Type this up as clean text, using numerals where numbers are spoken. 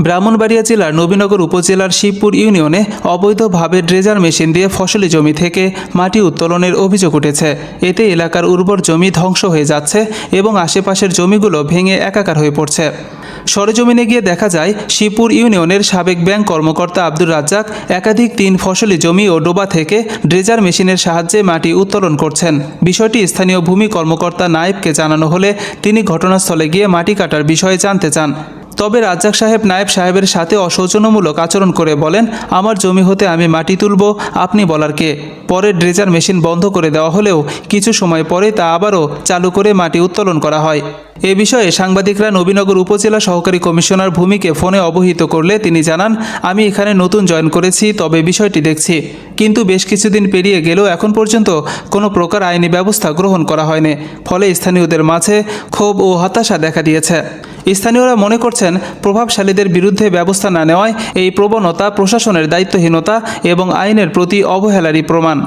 ব্রাহ্মণবাড়িয়া জেলার নবীনগর উপজেলার শিবপুর ইউনিয়নে অবৈধভাবে ড্রেজার মেশিন দিয়ে ফসলি জমি থেকে মাটি উত্তোলনের অভিযোগ উঠেছে। এতে এলাকার উর্বর জমি ধ্বংস হয়ে যাচ্ছে এবং আশেপাশের জমিগুলো ভেঙে একাকার হয়ে পড়ছে। সরেজমিনে গিয়ে দেখা যায় শিবপুর ইউনিয়নের সাবেক ব্যাংক কর্মকর্তা আব্দুর রাজ্জাক একাধিক 3 ফসলি জমি ও ডোবা থেকে ড্রেজার মেশিনের সাহায্যে মাটি উত্তোলন করছেন। বিষয়টি স্থানীয় ভূমি কর্মকর্তা নায়েবকে জানানো হলে তিনি ঘটনাস্থলে গিয়ে মাটি কাটার বিষয়ে জানতে চান। তবে রাজ্জাক সাহেব নায়েব সাহেবের সাথে অসৌজন্যমূলক আচরণ করে বলেন, আমার জমি হতে আমি মাটি তুলব, আপনি বলার কে। পরে ড্রেজার মেশিন বন্ধ করে দেওয়া হলেও কিছু সময় পরে তা আবারও চালু করে মাটি উত্তোলন করা হয়। এ বিষয়ে সাংবাদিকরা নবীনগর উপজেলা সহকারী কমিশনার ভূমিকে ফোনে অবহিত করলে তিনি জানান, আমি এখানে নতুন জয়েন করেছি, তবে বিষয়টি দেখছি। কিন্তু বেশ কিছুদিন পেরিয়ে গেলেও এখন পর্যন্ত কোনো প্রকার আইনি ব্যবস্থা গ্রহণ করা হয়নি। ফলে স্থানীয়দের মাঝে ক্ষোভ ও হতাশা দেখা দিয়েছে। স্থানীয়রা মনে করছেন, প্রভাবশালীদের বিরুদ্ধে ব্যবস্থা না নেওয়ায় এই প্রবণতা প্রশাসনের দায়িত্বহীনতা এবং আইনের প্রতি অবহেলারই প্রমাণ।